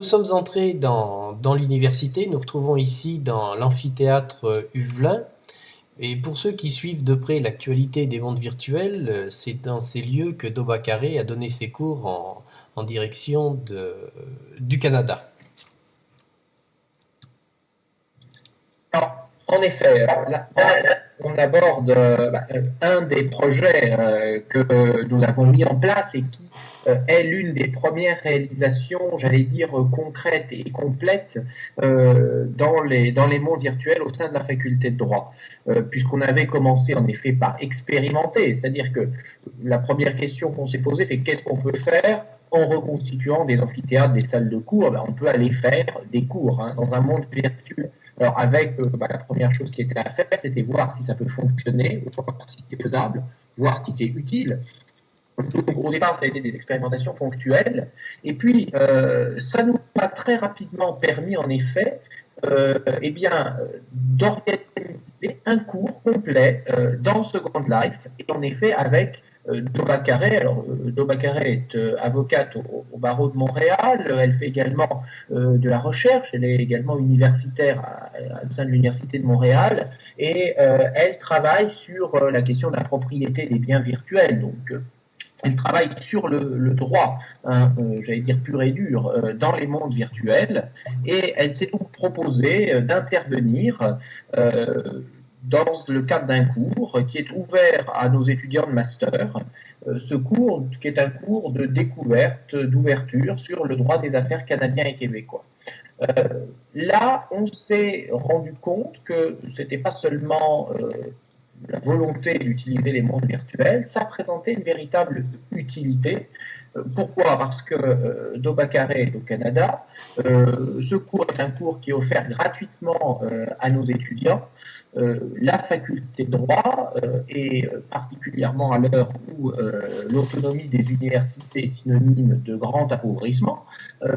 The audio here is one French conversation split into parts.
Nous sommes entrés dans l'université, nous retrouvons ici dans l'amphithéâtre Huvelin. Et pour ceux qui suivent de près l'actualité des mondes virtuels, c'est dans ces lieux que Dobacaré a donné ses cours en direction du Canada. Alors, en effet, là, on aborde un des projets que nous avons mis en place et qui est l'une des premières réalisations, j'allais dire, concrètes et complètes dans les mondes virtuels au sein de la faculté de droit. Puisqu'on avait commencé en effet par expérimenter, c'est-à-dire que la première question qu'on s'est posée, c'est qu'est-ce qu'on peut faire en reconstituant des amphithéâtres, des salles de cours. Ben, on peut aller faire des cours dans un monde virtuel. Alors avec la première chose qui était à faire, c'était voir si ça peut fonctionner, voir si c'est faisable, voir si c'est utile. Donc au départ, ça a été des expérimentations ponctuelles. Et puis, ça nous a très rapidement permis, en effet, d'organiser un cours complet dans Second Life, et en effet avec Doba Carré. Alors, Doba Carré est avocate au barreau de Montréal. Elle fait également de la recherche. Elle est également universitaire au sein de l'Université de Montréal. Et elle travaille sur la question de la propriété des biens virtuels. Donc, elle travaille sur le droit, j'allais dire pur et dur, dans les mondes virtuels, et elle s'est donc proposée d'intervenir dans le cadre d'un cours qui est ouvert à nos étudiants de master. Ce cours, qui est un cours de découverte, d'ouverture sur le droit des affaires canadien et québécois. Là, on s'est rendu compte que c'était pas seulement la volonté d'utiliser les mondes virtuels, ça présentait une véritable utilité. Pourquoi? Parce que Dobacaré est au Canada. Ce cours est un cours qui est offert gratuitement à nos étudiants. La faculté de droit, et particulièrement à l'heure où l'autonomie des universités est synonyme de grand appauvrissement,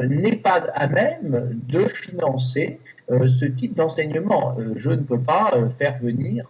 n'est pas à même de financer ce type d'enseignement. Je ne peux pas faire venir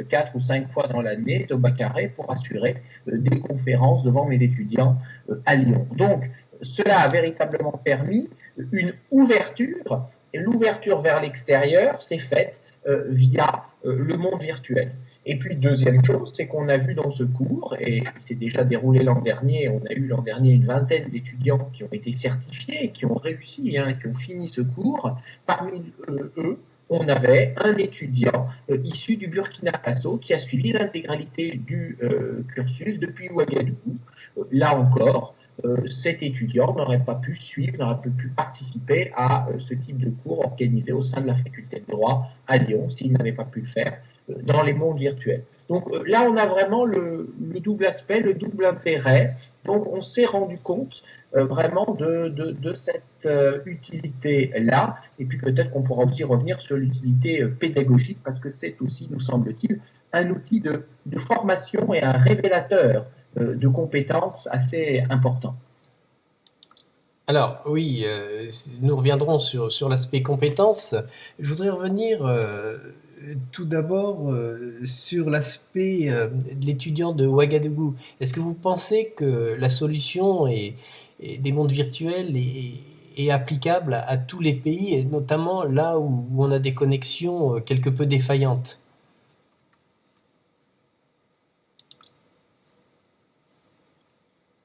4 ou 5 fois dans l'année Thomas Carré pour assurer des conférences devant mes étudiants à Lyon. Donc, cela a véritablement permis une ouverture, et l'ouverture vers l'extérieur s'est faite via le monde virtuel. Et puis, deuxième chose, c'est qu'on a vu dans ce cours, et il s'est déjà déroulé l'an dernier, on a eu l'an dernier une vingtaine d'étudiants qui ont été certifiés, qui ont réussi, qui ont fini ce cours. Parmi eux, on avait un étudiant issu du Burkina Faso qui a suivi l'intégralité du cursus depuis Ouagadougou. Là encore, cet étudiant n'aurait pas pu suivre, n'aurait pas pu participer à ce type de cours organisé au sein de la faculté de droit à Lyon s'il n'avait pas pu le faire dans les mondes virtuels. Donc là, on a vraiment le double aspect, le double intérêt. Donc on s'est rendu compte vraiment de cette utilité-là. Et puis peut-être qu'on pourra aussi revenir sur l'utilité pédagogique, parce que c'est aussi, nous semble-t-il, un outil de formation et un révélateur de compétences assez important. Alors oui, nous reviendrons sur l'aspect compétences. Je voudrais revenir tout d'abord sur l'aspect de l'étudiant de Ouagadougou. Est-ce que vous pensez que la solution des mondes virtuels est applicable à tous les pays, et notamment là où on a des connexions quelque peu défaillantes?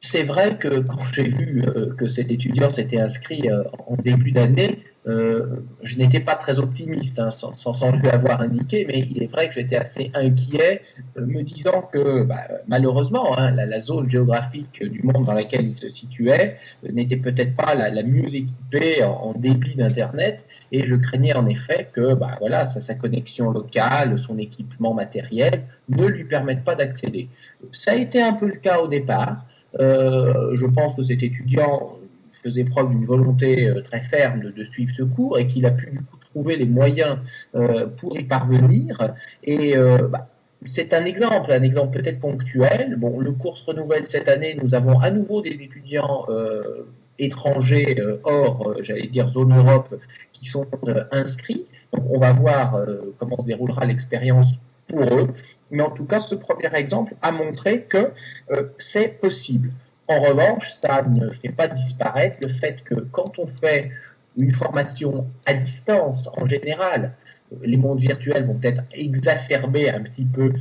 C'est vrai que quand j'ai vu que cet étudiant s'était inscrit en début d'année, je n'étais pas très optimiste, sans lui avoir indiqué, mais il est vrai que j'étais assez inquiet, me disant que malheureusement, la zone géographique du monde dans laquelle il se situait n'était peut-être pas la mieux équipée en débit d'Internet, et je craignais en effet que voilà, sa connexion locale, son équipement matériel ne lui permettent pas d'accéder. Ça a été un peu le cas au départ. Je pense que cet étudiant faisait preuve d'une volonté très ferme de suivre ce cours et qu'il a pu du coup trouver les moyens pour y parvenir. Et c'est un exemple peut-être ponctuel. Bon, le cours se renouvelle cette année. Nous avons à nouveau des étudiants étrangers hors, j'allais dire, zone Europe qui sont inscrits. Donc, on va voir comment se déroulera l'expérience pour eux. Mais en tout cas, ce premier exemple a montré que c'est possible. En revanche, ça ne fait pas disparaître le fait que quand on fait une formation à distance, en général, les mondes virtuels vont peut-être exacerber un petit peu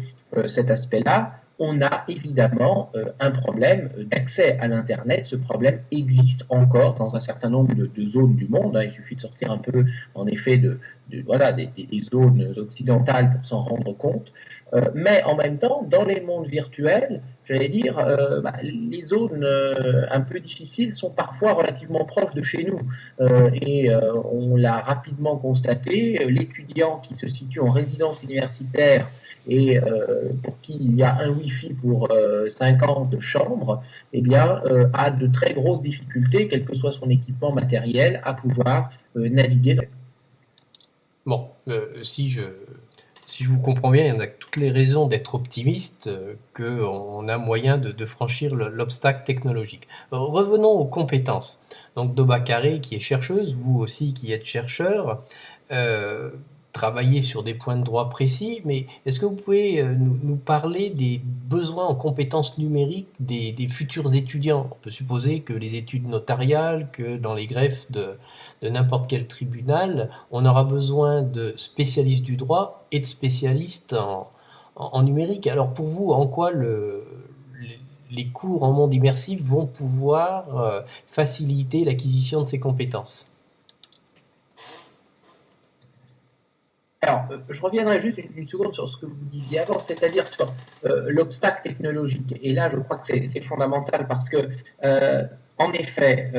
cet aspect-là. On a évidemment un problème d'accès à l'Internet. Ce problème existe encore dans un certain nombre de zones du monde. Il suffit de sortir un peu, en effet, voilà, des zones occidentales pour s'en rendre compte. Mais en même temps, dans les mondes virtuels, j'allais dire, les zones un peu difficiles sont parfois relativement proches de chez nous. On l'a rapidement constaté, l'étudiant qui se situe en résidence universitaire et pour qui il y a un Wi-Fi pour 50 chambres, eh bien, a de très grosses difficultés, quel que soit son équipement matériel, à pouvoir naviguer. Bon, si je vous comprends bien, il y en a toutes les raisons d'être optimiste, qu'on a moyen de franchir l'obstacle technologique. Revenons aux compétences. Donc Doba Carré, qui est chercheuse, vous aussi qui êtes chercheur, euh, travaillez sur des points de droit précis, mais est-ce que vous pouvez nous parler des besoins en compétences numériques des futurs étudiants? On peut supposer que les études notariales, que dans les greffes de n'importe quel tribunal, on aura besoin de spécialistes du droit et de spécialistes en numérique. Alors pour vous, en quoi les cours en monde immersif vont pouvoir faciliter l'acquisition de ces compétences? Alors, je reviendrai juste une seconde sur ce que vous disiez avant, c'est-à-dire sur l'obstacle technologique. Et là, je crois que c'est fondamental parce que, en effet,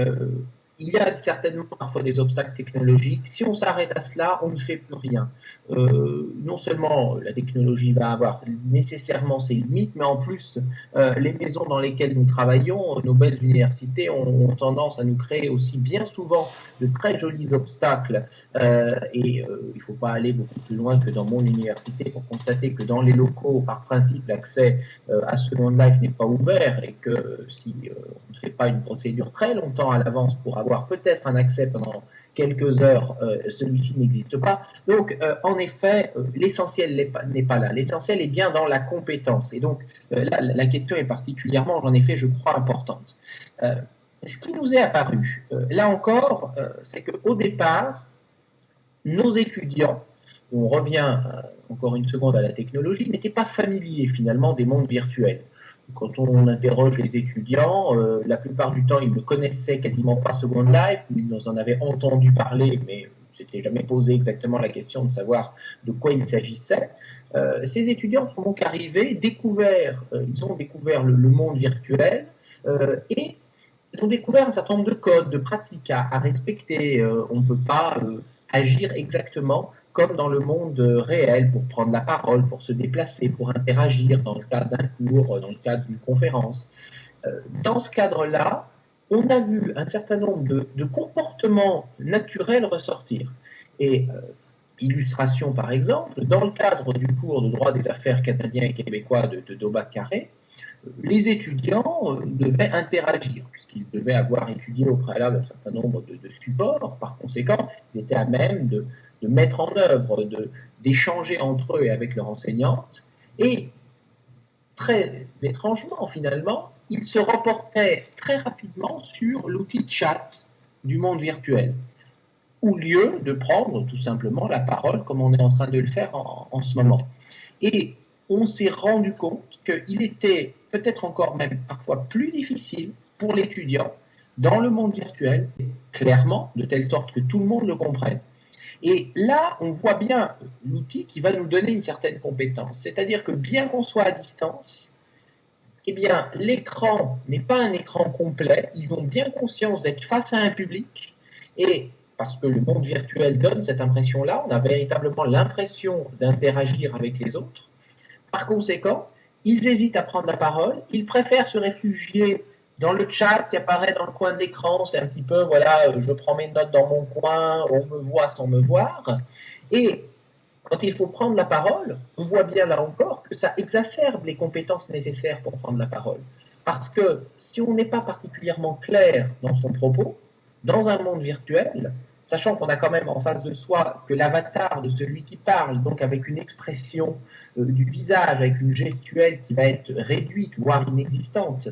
il y a certainement parfois des obstacles technologiques. Si on s'arrête à cela, on ne fait plus rien. Non seulement la technologie va avoir nécessairement ses limites, mais en plus, les maisons dans lesquelles nous travaillons, nos belles universités ont tendance à nous créer aussi bien souvent de très jolis obstacles il ne faut pas aller beaucoup plus loin que dans mon université pour constater que dans les locaux, par principe, l'accès à Second Life n'est pas ouvert et que si on ne fait pas une procédure très longtemps à l'avance pour avoir peut-être un accès pendant quelques heures, celui-ci n'existe pas. Donc, en effet, l'essentiel n'est pas là. L'essentiel est bien dans la compétence. Et donc, là, la question est particulièrement, en effet, je crois, importante. Ce qui nous est apparu, là encore, c'est qu'au départ, nos étudiants, on revient encore une seconde à la technologie, n'étaient pas familiers finalement des mondes virtuels. Quand on interroge les étudiants, la plupart du temps, ils ne connaissaient quasiment pas Second Life, ils en avaient entendu parler, mais ne s'étaient jamais posé exactement la question de savoir de quoi il s'agissait. Ces étudiants sont donc arrivés, ils ont découvert le monde virtuel et ils ont découvert un certain nombre de codes, de pratiques à respecter. On ne peut pas agir exactement comme dans le monde réel pour prendre la parole, pour se déplacer, pour interagir dans le cadre d'un cours, dans le cadre d'une conférence. Dans ce cadre-là, on a vu un certain nombre de comportements naturels ressortir. Et illustration par exemple, dans le cadre du cours de droit des affaires canadien et québécois de Doba Carré, les étudiants devaient interagir, puisqu'ils devaient avoir étudié au préalable un certain nombre de supports. Par conséquent, ils étaient à même de mettre en œuvre, d'échanger entre eux et avec leur enseignante. Et très étrangement, finalement, ils se reportaient très rapidement sur l'outil chat du monde virtuel, au lieu de prendre tout simplement la parole comme on est en train de le faire en ce moment. Et on s'est rendu compte qu'il était peut-être encore même parfois plus difficile pour l'étudiant dans le monde virtuel, clairement, de telle sorte que tout le monde le comprenne. Et là, on voit bien l'outil qui va nous donner une certaine compétence. C'est-à-dire que bien qu'on soit à distance, eh bien, l'écran n'est pas un écran complet. Ils ont bien conscience d'être face à un public. Et parce que le monde virtuel donne cette impression-là, on a véritablement l'impression d'interagir avec les autres. Par conséquent, ils hésitent à prendre la parole, ils préfèrent se réfugier dans le chat qui apparaît dans le coin de l'écran, c'est un petit peu, voilà, je prends mes notes dans mon coin, on me voit sans me voir. Et quand il faut prendre la parole, on voit bien là encore que ça exacerbe les compétences nécessaires pour prendre la parole. Parce que si on n'est pas particulièrement clair dans son propos, dans un monde virtuel, sachant qu'on a quand même en face de soi que l'avatar de celui qui parle, donc avec une expression du visage, avec une gestuelle qui va être réduite, voire inexistante,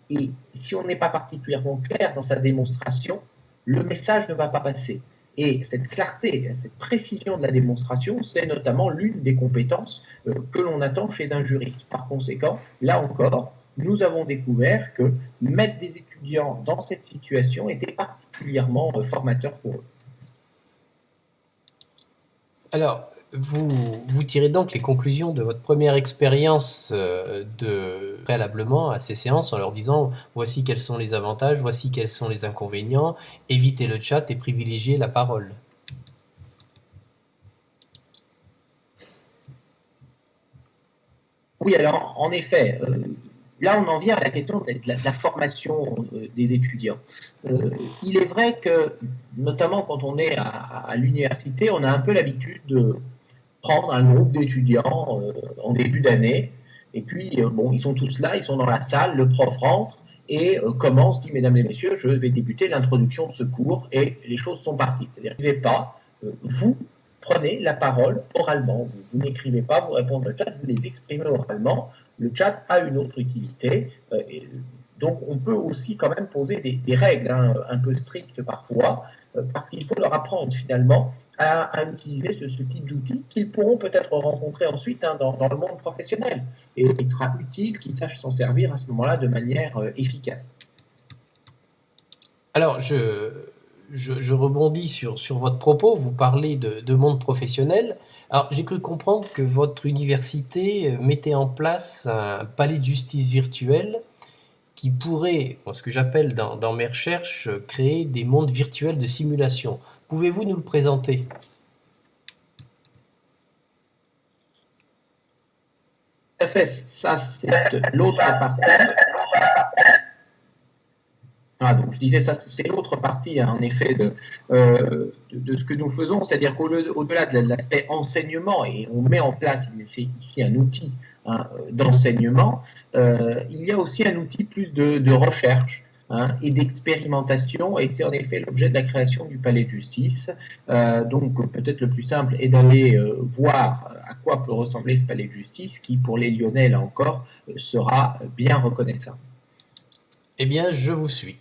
Et si on n'est pas particulièrement clair dans sa démonstration, le message ne va pas passer. Et cette clarté, cette précision de la démonstration, c'est notamment l'une des compétences que l'on attend chez un juriste. Par conséquent, là encore, nous avons découvert que mettre des étudiants dans cette situation était particulièrement formateur pour eux. Alors, vous tirez donc les conclusions de votre première expérience préalablement à ces séances en leur disant voici quels sont les avantages, voici quels sont les inconvénients, évitez le chat et privilégiez la parole. Oui, alors en effet, là on en vient à la question de la formation des étudiants. Il est vrai que, notamment quand on est à l'université, on a un peu l'habitude de prendre un groupe d'étudiants en début d'année, et puis bon, ils sont tous là, ils sont dans la salle, le prof rentre et commence, dit mesdames et messieurs, je vais débuter l'introduction de ce cours, et les choses sont parties. C'est-à-dire, vous n'écrivez pas, vous prenez la parole oralement, vous n'écrivez pas, vous répondez au chat, vous les exprimez oralement. Le chat a une autre utilité, et donc on peut aussi quand même poser des règles un peu strictes parfois, parce qu'il faut leur apprendre finalement à utiliser ce type d'outils qu'ils pourront peut-être rencontrer ensuite dans le monde professionnel. Et il sera utile qu'ils sachent s'en servir à ce moment-là de manière efficace. Alors, je rebondis sur votre propos, vous parlez de monde professionnel. Alors, j'ai cru comprendre que votre université mettait en place un palais de justice virtuel qui pourrait, ce que j'appelle dans mes recherches, créer des mondes virtuels de simulation. Pouvez-vous nous le présenter? Tout à fait, ça c'est l'autre partie. Ah, donc je disais, ça c'est l'autre partie, hein, en effet, de ce que nous faisons, c'est-à-dire qu'au-delà de l'aspect enseignement, et on met en place ici un outil hein, d'enseignement, il y a aussi un outil plus de recherche hein, et d'expérimentation, et c'est en effet l'objet de la création du palais de justice. Donc peut-être le plus simple est d'aller voir à quoi peut ressembler ce palais de justice, qui pour les Lyonnais, là encore, sera bien reconnaissable. Eh bien, je vous suis.